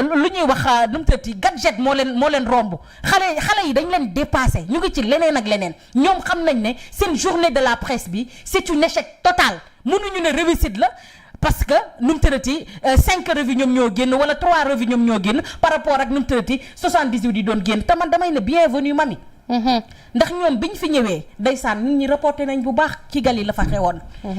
lu ñuy wax nu mu tëddee gadget moo leen romb xale yi dañ leen dépassé ñu ngi ci leneen ak leneen ñoom xam nañ ne seen journée de la presse bi c'est un échec total mënuñu ne réussite la parce que nu mu tëddee 5 revues ñoom ñoo génn wala 3 revues ñoom ñoo génn par rapport ak nu mu tëddee 78 yi doon génn te man damay ne bienvenue mami. ndax ñoom biñ fi ñëwee ndeysaan nit ñi reporté nañ bu baax Kigali la fa xewoon.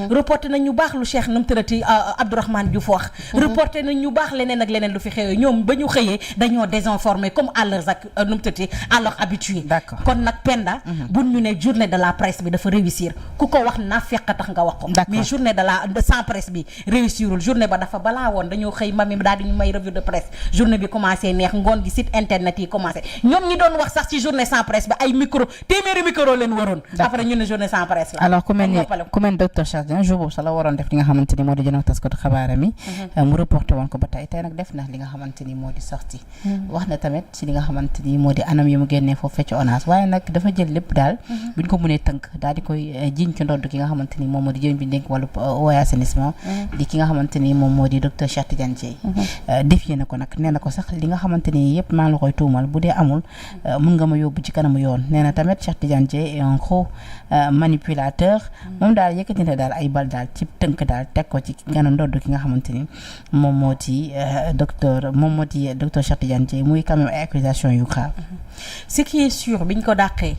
reporté nañ ñu baax lu Cheikh nu mu tëddati Abdourahmane Diouf wax. reporté nañ ñu baax leneen ak leneen lu fi xewee ñoom ba ñu xëyee dañoo désinformé comme à leurs ak nu mu tëddati à leur habitude. d'accord kon nag Penda. buñ ñu ne journée de la presse bi dafa réussir ku ko wax naa fekk tax nga wax ko. mais journée de la sans presse bi réussirul journée ba dafa balaa woon dañoo xëy mami daal di ñu may revue de presse journée bi commencé neex ngoon gi site internet yi commencé ñoom ñi doon wax sax ci journée sans presse bi ay micro téeméeri micro leen waroon. après ñu ne journée sans presse la. alors ku mel ni docteur Cheikh Dieng jour boobu sax la waroon def li nga xamante ni moo di jënoog taskatu xabaar mi. mu reporté woon ko ba tey nag def na li nga xamante ni moo di sorti wax na tamit si li nga xamante ni moo di anam yi mu génnee foofu fecc ONAS waaye nag dafa jël lépp daal. buñ ko mënee tënk daal di koy jiñ ci ndodd ki nga xamante ni moom moo di jëriñ bi dénk wàllu eau et assainissement. di ki nga xamante ni moom moo di docteur Cheikh Tidiane Dièye. défier na ko nag nee na ko sax li nga xamante ni yëpp maa la koy tuumal bu dee amul mun nga ma yóbbu ci kanamu yoon nee na tamit Cheikh Tidiane Dièye est un gros manipulateur. moom daal yëkkati na daal ay bal daal ci tënk daal teg ko ci kanam ndodd ki nga xamante ni moom moo di docteur Cheikh Tidiane Dièye muy quand même ay accusation yu grave. ce qui est sûr biñ ko dàqee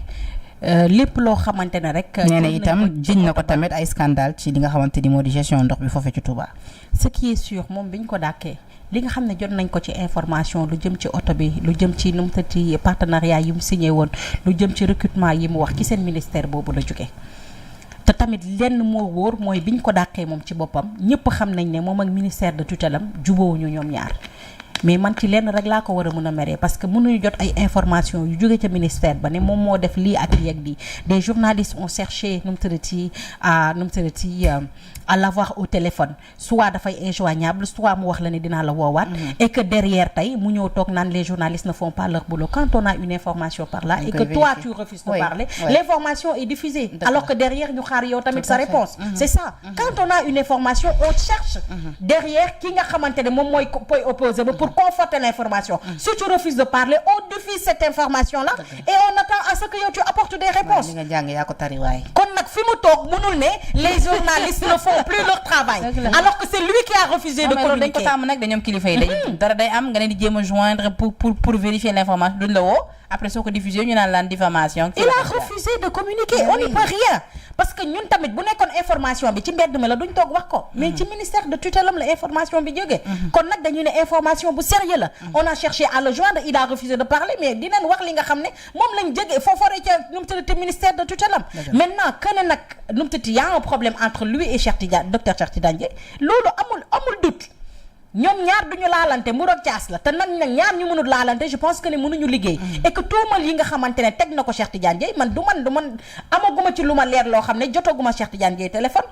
lépp loo xamante ne rek. nee na itam jiñ na ko tamit ay scandale ci li nga xamante ni moo di gestion ndox bi foofee ci Touba. ce qui est sûr moom biñ ko dàqee li nga xam ne jot nañ ko ci information lu jëm ci oto bi lu jëm ci nu mu tëddee partenariat yi mu signé woon lu jëm ci recrutement yi mu wax ci seen ministère boobu la jógee. te tamit lenn moo wóor mooy biñ ko dàqee moom ci boppam ñëpp xam nañ ne moom ak ministère de tutelle am jubóowuñu ñoom ñaar. mais man ci lenn rek laa ko war a mën a meree parce que mënuñu jot ay information yu jóge ca ministère ba ne moom moo def lii ak lii ak lii des journalistes ont cherché à l'avoir au téléphone soit dafay injoignable soit mu wax la ne dinaa la woowaat et que derrière tey mu ñëw toog naan les journalistes ne font pas leur boulot quand on a une information par là et que toi tu refuses de parler l'information est diffusée alors que derrière ñu xaar yow tamit sa réponse c'est ça quand on a une information on cherche derrière ki nga xamante ne moom mooy opposé ba pour conforter l'information si tu refuses de parler on diffuse cette information là et on attend à ce que yow tu apportes des réponses li nga jàng yaa ko tari waay kon nag fi mu toog mënul ne les journalistes ne font plus leur travail alors que c'est lui qui a refusé de communiquer dañ ko tàmm nag dañoom kilifa yi dañ dara day am nga leen di jéem a joindre pour vérifier l'information duñ la woo après soo ko diffuser ñu naan laan diffamation il a refusé de communiquer on n'y peut rien parce que ñun tamit bu nekkoon information bi ci mbedd mi la duñ toog wax ko mais ci ministère de tutelle am la information bi jógee kon nag dañuy ne information bu sérieux la on a cherché à le joindre il a refusé de parler mais dinañ wax li nga xam ne moom lañ jógee fooforee ca nu mu tëddati ministère de tutelle am maintenant que ne nag nu mu tëddati y a un problème entre lui et docteur Cheikh Tidiane Dièye loolu amul doute ñoom ñaar duñu laalante mu roog caas la te nag ñaar ñu mënul laalante je pense que ne mënuñu liggéey et que tuumal yi nga xamante ne teg na ko Cheikh Tidiane Dièye man du man amaguma ci lu ma leer loo xam ne jotaguma Cheikh Tidiane Dièye téléphone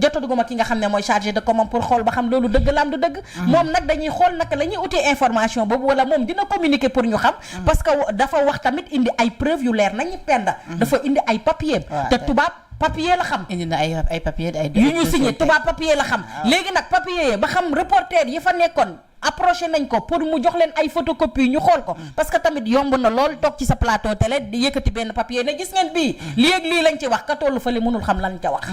jotaguma ki nga xam ne mooy chargé de commande pour xool ba xam loolu dëgg la am du dëgg moom nag dañuy xool naka la ñuy uti information boobu wala moom dina communiquer pour ñu xam parce que dafa wax tamit indi ay preuves yu leer nañu Penda dafa indi ay papier te tubaab papier la xam indi na ay papier ay yu ñu signé tubaab papier la xam léegi nag papier yi ba xam reporter yi fa nekkoon approché nañ ko pour mu jox leen ay photocopie ñu xool ko parce que tamit yomb na lool toog ci sa plateau télé di yëkkati benn papier ne gis ngeen bii lii ak lii lañ ci wax ka tollu fële mënul xam lan ca wax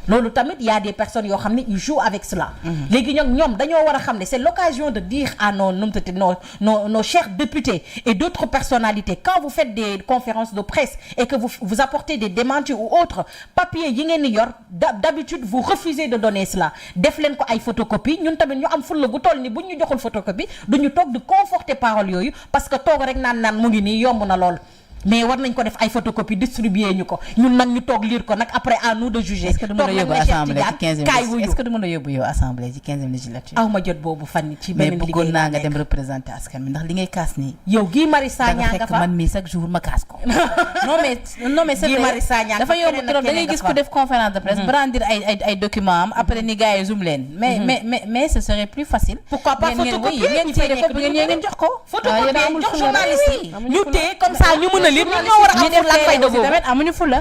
loolu tamit y a des personnes yoo xam ne ils jouent avec cela léegi ñoom dañoo war a xam ne c'est l'occasion de dire à nos chers députés et d'autres personnalités quand vous faites des conférences de presse et que vous apportez des démentis ou autres papier yi ngeen ni yor d'habitude vous refusez de donner cela def leen ko ay photocopie ñun tamit ñu am fulla gu toll ni buñ ñu joxul photocopie duñu toog di conforter parole yooyu parce que toog rek naan mu ngi nii yomb na lool mais war nañ ko def ay photocopie distribuer ñu ko ñun nag ñu toog lire ko nag après à nous de juger. est-ce que du mën a yóbbu assemblée ci 15e est-ce que du mën a yóbbu yow assemblée ci 15e législature. aw ma jot boobu fan ci beneen liggéey mais bëggoon naa nga dem représenter askan mi ndax li ngay kaas nii. yow Guy Marius Sagna nga fa man mii chaque jour ma kaas ko. non mais c'est vrai dafa yomb trop da ngay gis ku def conférence de presse brandir ay documents am après ni gars yi zoom leen. mais ce serait plus facile. pourquoi pas photocopier ngeen jox ko. photocopier jox journaliste yi ñu téye comme ça ñu mën a lire ñun ñoo war a am fulla ak fayda googu tamit amuñu fulla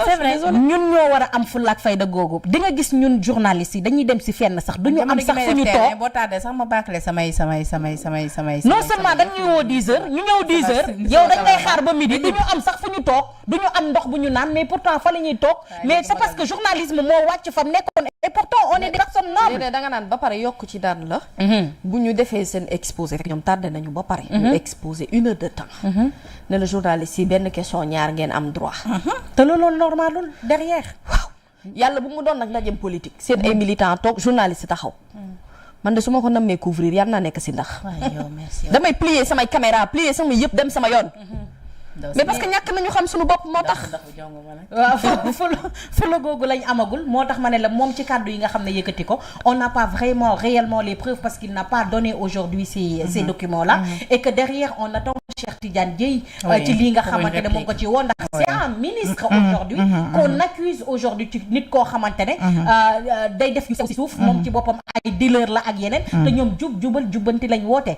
c'est vrai ñun ñoo war a am fulla ak fayda googu di nga gis ñun journalistes yi dañuy dem si fenn sax duñu am sax fu ñu toog boo tardé sax ma bâclé samay non seulement dañuy woo 10 heures ñu ñëw 10 heures yow dañ lay xaar ba midi duñu am sax fu ñu toog duñu am ndox bu ñu naan mais pourtant fa la ñuy toog mais c'est parce que journalisme moo wàcc fam nekkoon et pourtant on est des personnes nobles da nga naan ba pare yokk ci daan la bu ñu defee seen exposé fekk ñoom tardé nañu ba pare ñu exposé 1 heure de temps ne la journaliste yi benn question ñaar ngeen am droit te loolu normalul derrière waaw yàlla bu mu doon nag ndajem politique seen ay militants toog journaliste taxaw man de su ma ko nammee couvrir yàlla naa nekk si ndax damay plier samay caméra plier sama yëpp dem sama yoon mais parce que ñàkk nañu xam suñu bopp moo tax waaw fula googu lañ amagul moo tax ma ne la moom ci kàddu yi nga xam ne yëkkati ko on n'a pas vraiment réellement les preuves parce qu'il n'a pas donné aujourd'hui ces documents là et que derrière on attend Cheikh Tidiane Dièye ci lii nga xamante ne moom ko ci woon ndax c'est un ministre aujourd'hui qu'on accuse aujourd'hui ci nit koo xamante ne day def yu sew si suuf moom ci boppam ay dealer la ak yeneen te ñoom jubbanti lañ woote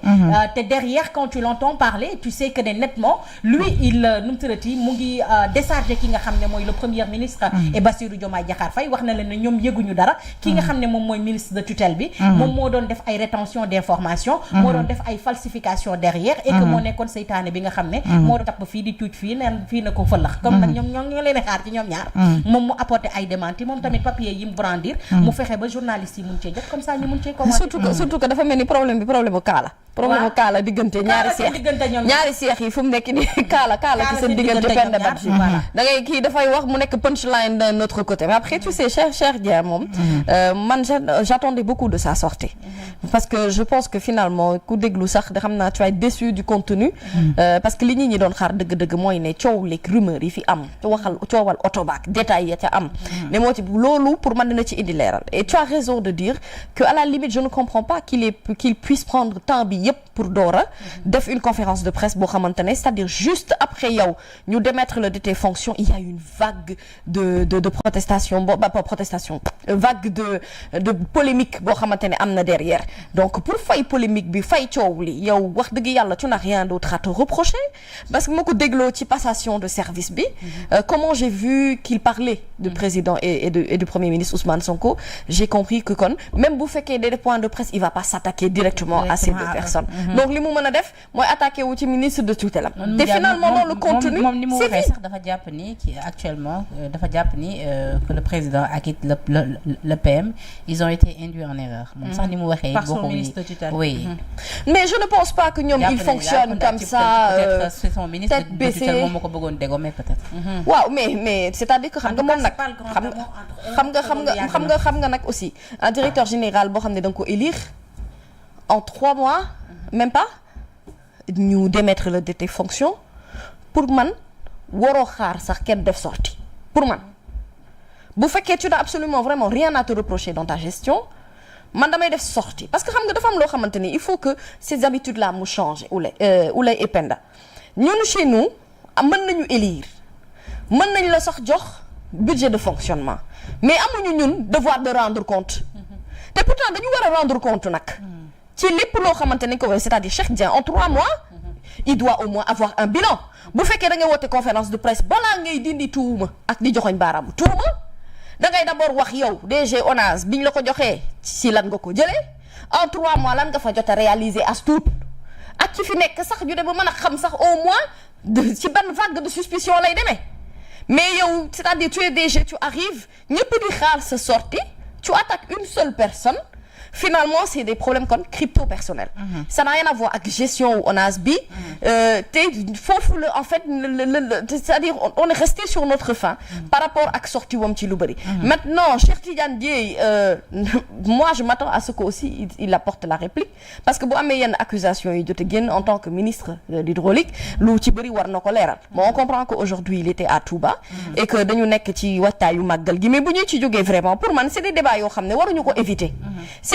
te derrière quand tu l'entends parler tu sais que ne nettement lui il nu mu tërati mu ngi décharger ki nga xam ne mooy le premier ministre et Bassirou Diomaye Diakhar Faye wax na leen ne ñoom yëguñu dara ki nga xam ne moom mooy ministre de tutelle bi moom moo doon def ay rétention d'information moo doon def ay falsification derrière et que moo nekkoon seytaane bi nga xam ne moo doon tapp fii di cuuc fii neen fii na ko fëllax comme nag ñoom ñoo ngi leen xaar ci ñoom ñaar moom mu apporter ay démenti moom tamit papier yi mu brandir mu fexe ba journalistes yi mun cee jot comme ça ñu mun cee commenter surtout que dafa mel ni problème bu kaala diggante ñaari seex yi fu mu nekk ni kaala ci seen diggante Penda Badji da ngay kii dafay wax mu nekk punchline d'un autre côté mais après tu sais cher Dieng moom man j'attendais beaucoup de sa sortie parce que je pense que finalement ku déglu sax da xam naa tu es déçu du contenu parce que li ñi doon xaar dëgg-dëgg mooy ne coow leeg rumeur yi fi am coowal otobaak détails ya ca am ne moo ci loolu pour man dina ci indi leeral et tu as raison de dire que à la limite je ne comprends pas qu'il puisse prendre temps bi yëpp pour doora def une conférence de presse boo xamante ne c'est-à-dire juste après yow ñu démettre le de tes fonctions il y a une vague de protestation vague de polémique boo xamante ne am na derrière donc pour fay polémique bi fay coow li yow wax dëgg yàlla tu n'as rien d'autre à te reprocher parce que moo ko dégloo ci passation de service bi comment j'ai vu qu'il parlait du président et du premier ministre Ousmane Sonko j'ai compris que kon même bu fekkee des points de presse il va pas s'attaquer directement à ces deux personnes donc li mu mën a def mooy attaquer wu ci ministre de tutelle am te finalement loolu contenu moom ni mu waxee sax dafa jàpp ni actuellement dafa jàpp ni que le président ak le PM ils ont été induits en erreur moom sax ni mu waxee par son ministre de tutelle oui mais je ne pense pas que ñoom ils fonctionnent comme ça peut-être c'est son ministre de tutelle moom moo ko bëggoon dégommer peut-être waaw mais c'est-à-dire que xam nga moom nag xam nga nag aussi un directeur général boo xam ne da nga ko élire en 3 mois même pas ñu démettre le de tes fonctions pour man waroo xaar sax kenn def sortie pour man bu fekkee tu n'as absolument vraiment rien à te reprocher dans ta gestion man damay def sortie parce que xam nga dafa am loo xamante ni il faut que ces habitudes là mu changer Ouleye et Penda ñun chez nous mën nañu élire mën nañ la sax jox budget de fonctionnement mais amuñu ñun devoir de rendre compte te pourtant dañu war a rendre compte nag ci lépp loo xamante ne ko c'est-à-dire Cheikh Dieng en 3 mois il doit au moins avoir un bilan bu fekkee da ngay woote conférence de presse balaa ngay dindi tuuma ak di joxoñ baaraamu tuuma da ngay d'abord wax yow DG ONAS biñ la ko joxee ci lan nga ko jëlee en 3 mois lan nga fa jot a réaliser as tuut ak ci fi nekk sax ñu dem ba mën a xam sax au moins ci ban vague de suspicion lay demee mais yow c'est-à-dire tu es DG tu arrives ñëpp di xaar sa sortie tu attaques une seule personne finalement c'est des problèmes comme crypto personnels ça n'a rien à voir avec gestion ou ONAS bi te foofu la en fait c'est-à-dire on est resté sur notre faim par rapport ak sortie wam ci lu bëri maintenant Cheikh Tidiane Dièye moi je m'attends à ce que aussi il apporte la réplique parce que bu amee yenn accusation yi jote génn en tant que ministre de l'hydraulique lu ci bëri war na ko leeral bon on comprend que aujourd'hui il était à Touba et que dañu nekk ci wattaayu màggal gi mais bu ñu ci jógee vraiment pour man c'est des débats yoo xam ne waruñu ko éviter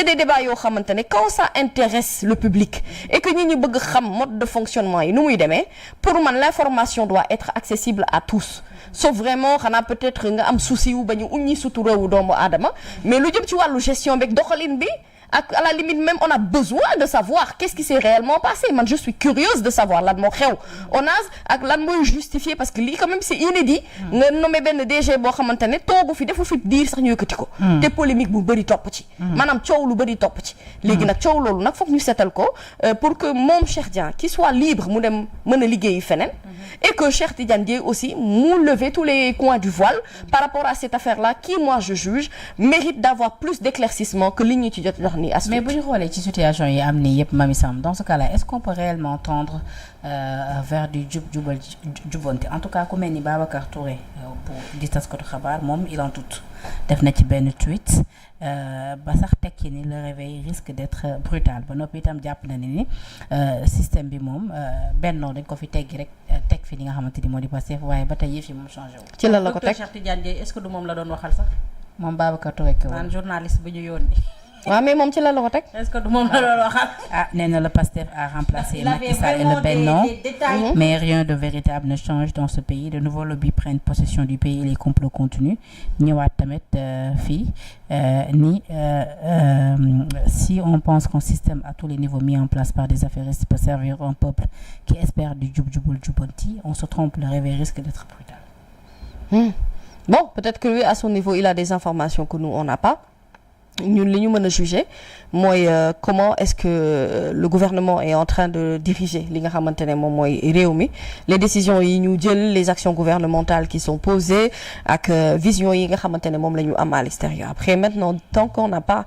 des débats yoo xamante ne quand ça intéresse le public et que ñi bëgg xam mode de fonctionnement yi nu muy demee pour man l'information doit être accessible à tous sauf vraiment xanaa peut-être nga am souci wu ba ñu uññi suturawu doomu aadama mais lu jëm ci wàllu gestion beeg doxalin bi à la limite même on a besoin de savoir qu'est-ce qui s'est réellement passé. Man je suis curieuse de savoir lan moo xew ONAS ak lan mooy justifié parce que lii quand même c'est inédit nga nommé benn DG boo xamante ne toogu fi defu fi diir sax ñu yëkkati ko te polémique bu bëri topp ci maanaam coow lu bëri topp ci léegi nag coow loolu nag foog ñu seetal ko pour que moom Cheikh Dieng qui soit libre mu dem mën a liggéeyi feneen et que Cheikh Tidiane Dièye aussi mu lever tous les coins du voile par rapport à cette affaire-là qui moi je juge mérite d'avoir plus d'éclaircissement que li ñu ci jot jox ni as mais bu ñu xoolee ci situation yi am nii yëpp Mamy Samb dans ce cas-là est-ce qu'on peut réellement tendre vers du jubanti en tout cas ku mel ni Babacar Touré pour di taskatu xabaar moom il en doute def na ci benn tweet ba sax tekki ni le réveil risque d'être brutal ba noppi itam jàpp na ni système bi moom bennoo dañ ko fi teggi rek teg fi li nga xamante ni moo di Pastef waaye ba tey yëf yi moom changé wu. ci lan la ko teg Cheikh Tidiane Dièye est-ce que du moom la doon waxal sax. moom Babacar Touré ko naan journaliste bu ñu yónni. waaw mais moom ci lan la ko teg. est-ce que du moom la doon waxal. nee na le Pastef a remplacé Macky Sall et le Benno mais rien de véritable ne change dans ce pays. De nouveaux lobbies prennent possession du pays et les complots continuent ñëwaat tamit fii ni si on pense qu'un système à tous les niveaux mis en place par des affairistes peut servir un peuple qui espère du jubal jubanti, on se trompe, le réveil risque d'être brutal. Bon, peut-être que lui à son niveau il a des informations que nous on n'a pas. ñun li ñu mën a juger mooy comment est-ce que le gouvernement est en train de diriger li nga xamante ne moom mooy réew mi les décisions yi ñu jël les actions gouvernementales qui sont posées ak vision yi nga xamante ne moom la ñu am à l'extérieur. Après maintenant tant qu'on n'a pas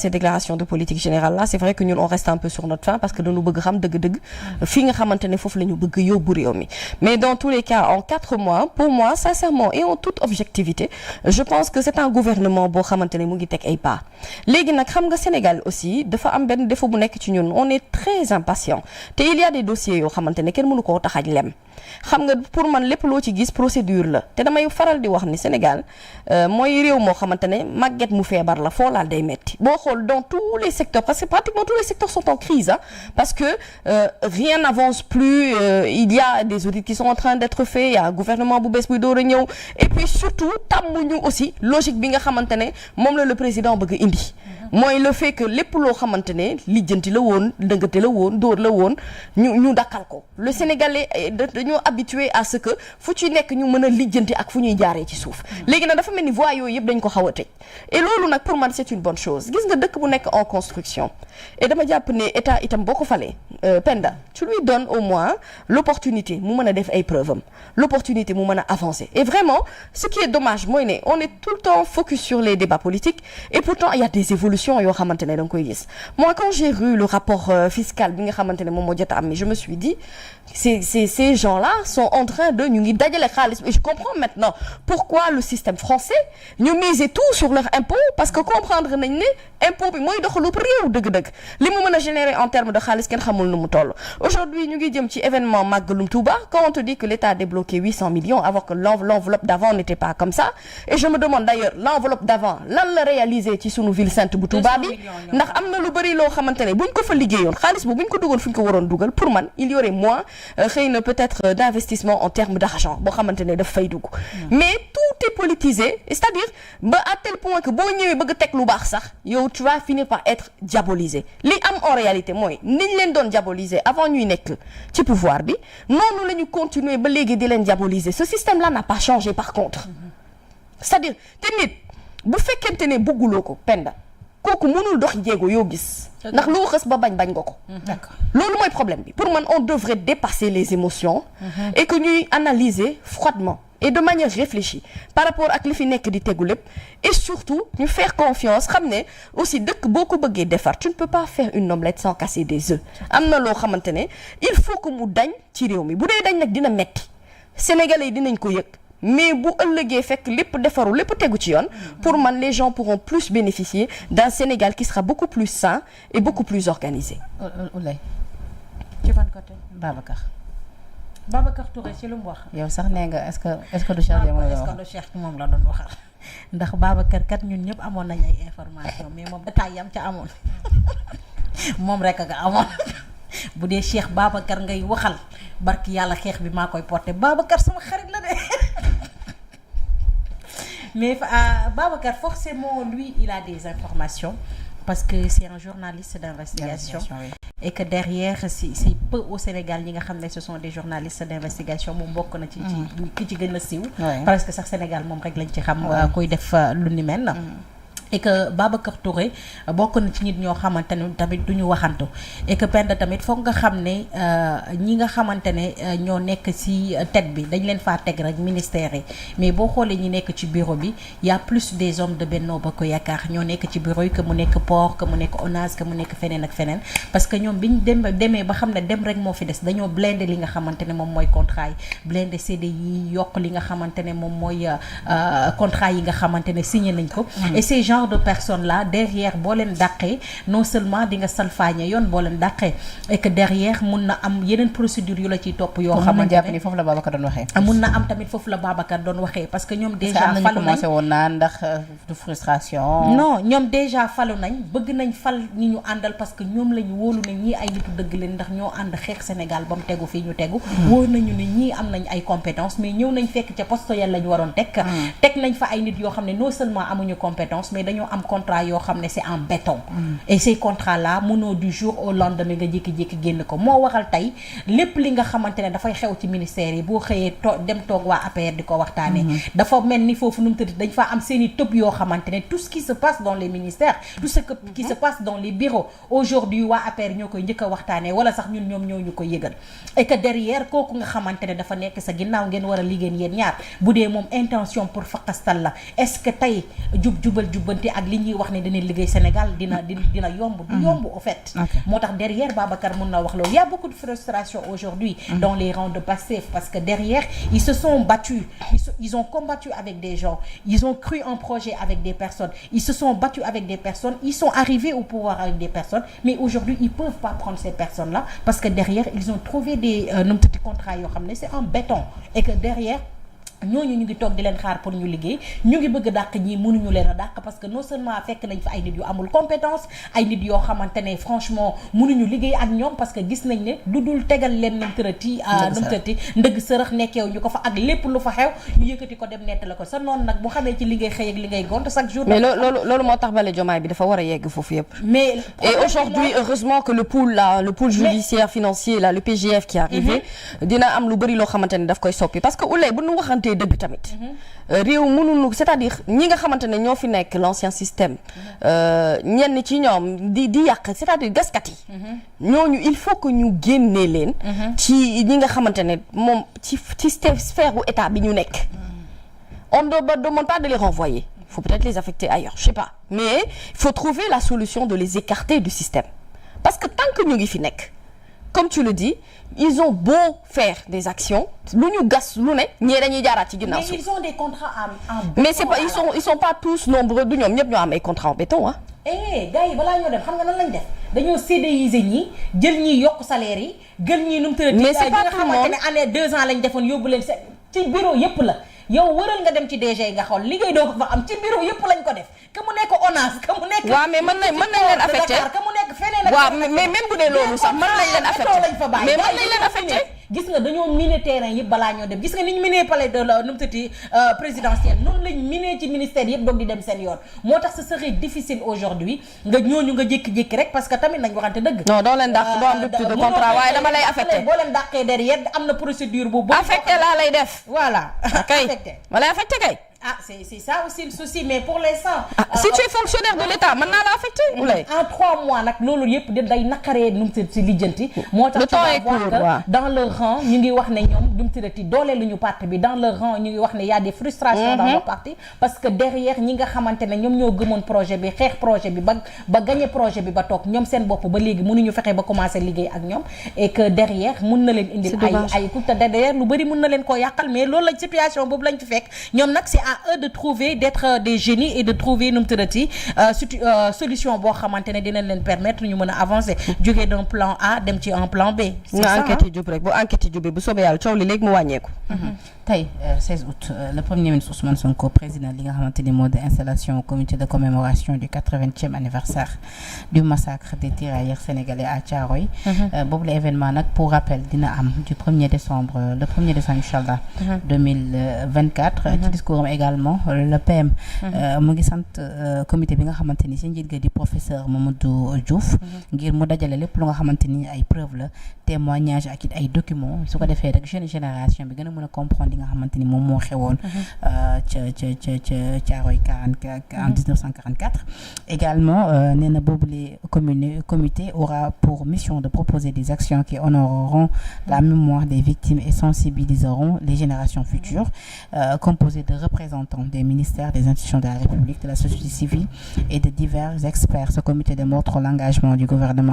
ces déclarations de politique générale là c'est vrai que ñun on reste un peu sur notre faim parce que dañu bëgg xam dëgg-dëgg fii nga xamante ne foofu la ñu bëgg yóbbu réew mi mais dans tous les cas en 4 mois pour moi sincèrement et en toute objectivité je pense que c'est un gouvernement boo xamante ne mu ngi teg ay pas. léegi nag xam nga Sénégal aussi dafa am benn défaut bu nekk ci ñun on est très impatient te il y a des dossiers yoo xamante ne kenn mënu koo taxaj lem xam nga pour man lépp loo ci gis procédure la te damay faral di wax ni Sénégal mooy réew moo xamante ne màgget mu feebar la foo laal day metti boo xool dans tous les secteurs parce que pratiquement tous les secteurs sont en crise hein, parce que rien n'avance plus il y a des audits qui sont en train d'être faits il y a un gouvernement bu bees buy door a ñëw et puis surtout tàmmuñu aussi logique bi nga xamante ne moom la le président bëgg indi mooy le fait que lépp loo xamante ne lijjanti la woon dëngate la woon dóor la woon ñu dakkal ko le Sénégalais dañoo habitué à ce que fu ci nekk ñu mën a lijjanti ak fu ñuy jaaree ci suuf léegi nag dafa mel ni voies yooyu yëpp dañ ko xaw a tëj et loolu nag pour man c'est une bonne chose gis nga dëkk bu nekk en construction et dama jàpp ne état itam boo ko falee Penda tu lui donnes au moins l'opportunité mu mën a def ay preuves am l'opportunité mu mën a avancer et vraiment ce qui est dommage mooy ne on est tout le temps focus sur les débats politiques et pourtant il y a des évolutions yoo xamante ne da nga koy gis moi quand j'ai lu le rapport fiscal bi nga xamante ne moom moo jot a am mais je me suis dit ces gens-là sont en train de ñu ngi dajale xaalis et je comprends maintenant pourquoi le système français ñu miser tout sur leur impôt parce que comprendre nañ ne impôt bi mooy doxalub réew dëgg-dëgg li mu mën a générer en termes de xaalis kenn xamul nu mu toll aujourd'hui ñu ngi jëm ci événement Màggalum Touba quand on te dit que l'État a débloqué 800 millions alors que l'enveloppe d'avant n'était pas comme ça et je me demande d'ailleurs l'enveloppe d'avant lan la réaliser ci sunu ville sainte bu Touba bi ndax am na lu bëri loo xamante ne buñ ko fa liggéeyoon xaalis bu buñ ko dugal fu ñu ko waroon dugal pour man il y aurait moins xëy na peut-être d'investissement en termes d'argent boo xamante ne daf fay dugg mais tout est politisé c'est-à-dire ba à tel point que boo ñëwee bëgg a teg lu baax sax yow tu vas finir par être diabolisé li am en réalité mooy niñ leen doon diaboliser avant ñuy nekk ci pouvoir bi noonu la ñu continuer ba léegi di leen diaboliser ce système-là n'a pas changé par contre c'est-à-dire te nit bu fekkente ne bëgguloo ko Penda kooku mënul dox jéego yoo gis ndax loo xës ba bañ nga ko d'accord loolu mooy problème bi pour man on devrait dépasser les émotions et que ñuy analyser froidement et de manière réfléchie par rapport ak li fi nekk di tegu lépp et surtout ñu faire confiance xam ne aussi dëkk boo ko bëggee defar tu ne peux pas faire une omelette sans casser des œufs am na loo xamante ne il faut que mu dañ ci réew mi bu dee dañ nag dina metti Sénégalais yi dinañ ko yëg mais bu ëllëgee fekk lépp defaru lépp tegu ci yoon pour man les gens pourront plus bénéficier d'un Sénégal qui sera beaucoup plus sain et beaucoup plus organisé. Oulay ci ban côté Babacar Touré ci lu mu wax. yow sax nee nga est-ce que du Cheikh Dieng est-ce que du Cheikh moom la doon waxal ndax Babacar kat ñun ñëpp amoon nañ ay information mais moom détail yam ca amoon moom rek nga amoon bu dee Cheikh Babacar ngay waxal barki yàlla xeex bi maa koy porter Babacar sama xarit la de mais Babacar forcément lui il a des informations parce que c'est un journaliste d'investigation oui. et que derrière c'est peu au Sénégal ñi nga xam ne ce sont des journalistes d'investigation moom bokk na ci ki ci gën a siiw parce que sax Sénégal moom rek lañ ci xam kuy def lu ni mel et que Babacar Touré bokk na ci nit ñoo xamante ne tamit du ñu waxantu et que Penda tamit foog nga xam ne ñi nga xamante ne ñoo nekk ci tête bi dañ leen faa teg rek ministère yi mais boo xoolee ñi nekk ci bureau bi y a plus des hommes de Benno Bokk Yaakaar ñoo nekk ci bureau yi que mu nekk port que mu nekk ONAS que mu nekk feneen ak feneen parce que ñoom biñ demee ba xam ne dem rek moo fi des dañoo blindé li nga xamante ne moom mooy contrat yi blindé CDI yi yokk li nga xamante ne moom mooy contrat yi nga xamante ne signé nañ ko et ces gens de personnes là derrière boo leen dàqee non seulement di nga salfaañe yoon boo leen dàqee et que derrière mun na am yeneen procédure yu la ciy topp yoo xamante ne foofu la Babacar doon waxee mun na am tamit foofu la Babacar doon waxee parce que ñoom déjà falu nañ commencé woon naa ndax de frustration non ñoom déjà falu nañ bëgg nañ fal ñi ñu àndal parce que ñoom lañu wóolu ne ñii ay nitu dëgg leen ndax ñoo ànd xeex Sénégal ba mu tegu fii ñu tegu wóor nañu ne ñii am nañ ay compétence mais ñëw nañ fekk ca poste yàlla lañu waroon teg nañ fa ay nit yoo xam ne non seulement amuñu compétence mais dañoo am contrat yoo xam ne c'est en béton et ces contrats là mënoo du jour au lendemain nga jékki-jékki génn ko moo waral tey lépp li nga xamante ne dafay xew ci ministère yi boo xëyee dem toog waa APR di ko waxtaanee dafa mel ni foofu nu mu tëdd dañ fa am seen i tëb yoo xamante ne tout ce qui se passe dans les ministères tout ce qui se passe dans les bureaux aujourd'hui waa APR ñoo koy njëkk a waxtaanee wala sax ñun ñoom ñoo ñu koy yëgal et que derrière kooku nga xamante ne dafa nekk sa ginnaaw ngeen war a liggéey yéen ñaar bu dee moom intention pour faqastal la est-ce que tey jubal jubbanti ak li ñuy wax ne dañuy liggéey Sénégal dina yomb du yomb au fait moo tax derrière Babacar mun na wax loolu y a beaucoup de frustration aujourd'hui dans les rangs de Pastef parce que derrière ils se sont battus ils ont combattu avec des gens ils ont cru en projet avec des personnes ils se sont battus avec des personnes ils sont arrivés au pouvoir avec des personnes mais aujourd'hui ils peuvent pas prendre ces personnes là parce que derrière ils ont trouvé des petits contrats yoo xam ne c'est en béton et que derrière ñooñu ñu ngi toog di leen xaar pour ñu liggéey ñu ngi bëgg a dàq ñii mënuñu leen a dàq parce que non seulement fekk nañ fa ay nit yu amul compétence ay nit yoo xamante ne franchement mënuñu liggéey ak ñoom parce que gis nañ ne du dul tegal leen num tërati ndëgg sërëx nekkeew ñu ko fa ak lépp lu fa xew ñu yëkkati ko dem nett la ko sa noonu nag bu xamee ci li ngay xëy ak li ngay gont chaque jour mais loolu moo tax bale Diomaye bi dafa war a yegg foofu yëpp mais et aujourd'hui heureusement que le pool judiciaire financier là le PGF qui est arrivé dina am lu bëri loo xamante ne daf koy soppi parce que ulay bu nu waxantee dëgg tamit réew mënuñu c'est-à-dire ñi nga xamante ne ñoo fi nekk l'ancien système ñenn ci ñoom di yàq c'est-à-dire gaskat yi ñooñu il faut que ñu génnee leen ci ñi nga xamante ne moom ci sphère u état bi ñu nekk on ne demande pas de les renvoyer il faut peut-être les affecter ailleurs je sais pas mais il faut trouver la solution de les écarter du système parce que tant que ñu ngi fi nekk comme tu le dis ils ont beau faire des actions lu ñu gas lu ne ñee dañuy jaaraat ci ginnaaw mais ils ont des contrats en béton mais c'est pas ils sont pas tous nombreux du ñoom ñëpp ñoo am ay contrats en béton ah gars yi balaa ñoo dem xam nga nan lañ def dañoo CDIser ñi jël ñi yokk salaire yi gël ñi nu mu tëdd mais c'est pas tout le monde nga xamante ne année 2 ans lañ defoon yóbbu leen ci bureau yëpp la yow wëral nga dem ci DG yi nga xool liggéey doo ko fa am ci bureau yëpp lañ ko def que mu nekk ONAS que mu nekk waaw mais mën nañ leen affecté que mu nekk feneen ak waaw mais même bu dee loolu sax mën nañ leen affecté lañ fa bàyyi mais mën nañ leen affecté gis nga dañoo miné terrain yëpp balaa ñoo dem gis nga ni ñu miné palais de la nu mu tëddee présidentiel noonu lañ miné ci ministère yëpp doog di dem seen yoon moo tax ce serait difficile aujourd'hui nga ñooñu nga jékki-jékki rek parce que tamit nañ waxante dëgg non doo leen dàq doo am rupture de contrat waaye dama lay affecté boo leen dàqee derrière am na procédure boobu affecté laa lay def voilà kay ma lay affecté kay c'est ça aussi le souci mais pour l'instant si tu es fonctionnaire de l'État mën naa la affecté Oulay en 3 mois nag loolu yëpp day naqaree nu mu tëdd ci lijjanti moo tax tu vas voir que dans leur rang ñu ngi wax ne ñoom nu mu tëddati doole lu ñu parti bi dans leur rang ñu ngi wax ne y a des frustrations dans leur parti parce que derrière ñi nga xamante ne ñoom ñoo gëmoon projet bi xeex projet bi ba gagné projet bi ba toog ñoom seen bopp ba léegi mënuñu fexe ba commencer liggéey ak ñoom et que derrière mun na leen indil ay ku te derrière lu bëri mun na leen koo yàqal mais loolu lañ situation boobu lañ fi fekk ñoom nag c'est à eux de trouver d'être des génies et de trouver nu mu tëddati solution boo xamante ne dinañ leen permettre ñu mën a avancer jógee d'un plan A dem ci un plan B. nga enquête yi jub rek bu enquête yi jubee bu soobee yàlla coow li léegi mu wàññeeku. tey 16 août le premier ministre Ousmane Sonko président li nga xamante ni moo di installation comité de commémoration du 80e anniversaire du massacre des tirailleurs sénégalais à Thiaroye. boobu la événement nag pour rappel dina am du 1er décembre inchallah 2024. ci discours am également le PM mu ngi sant comité bi nga xamante ni si njiit ga di professeur Mamadou Diouf ngir mu dajale lépp lu nga xamante ni ay preuve la témoignage ak it ay documents su ko defee rek jeune génération bi gën a mën a comprendre li nga xamante ni moom moo xewoon ca Thiaroye 44 en 1944 également nee na boobule comité aura pour mission de proposer des actions qui honoreront la mémoire des victimes et sensibiliseront les générations futures composées de représentants des ministères, des institutions de la République, de la société civile et de divers experts. Ce comité démontre l'engagement du gouvernement